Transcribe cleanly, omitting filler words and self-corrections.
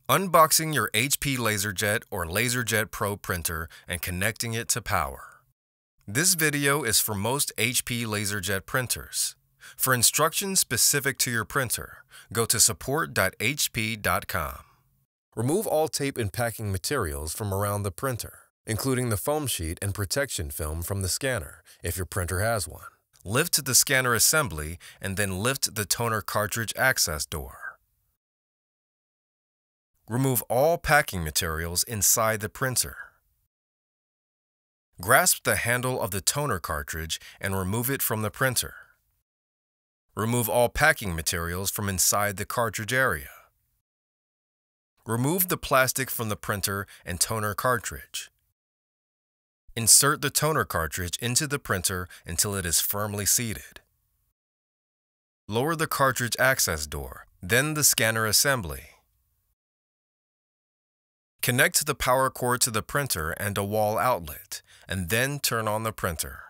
Unboxing your HP LaserJet or LaserJet Pro printer and connecting it to power. This video is for most HP LaserJet printers. For instructions specific to your printer, go to support.hp.com. Remove all tape and packing materials from around the printer, including the foam sheet and protection film from the scanner, if your printer has one. Lift the scanner assembly and then lift the toner cartridge access door. Remove all packing materials inside the printer. Grasp the handle of the toner cartridge and remove it from the printer. Remove all packing materials from inside the cartridge area. Remove the plastic from the printer and toner cartridge. Insert the toner cartridge into the printer until it is firmly seated. Lower the cartridge access door, then the scanner assembly. Connect the power cord to the printer and a wall outlet, and then turn on the printer.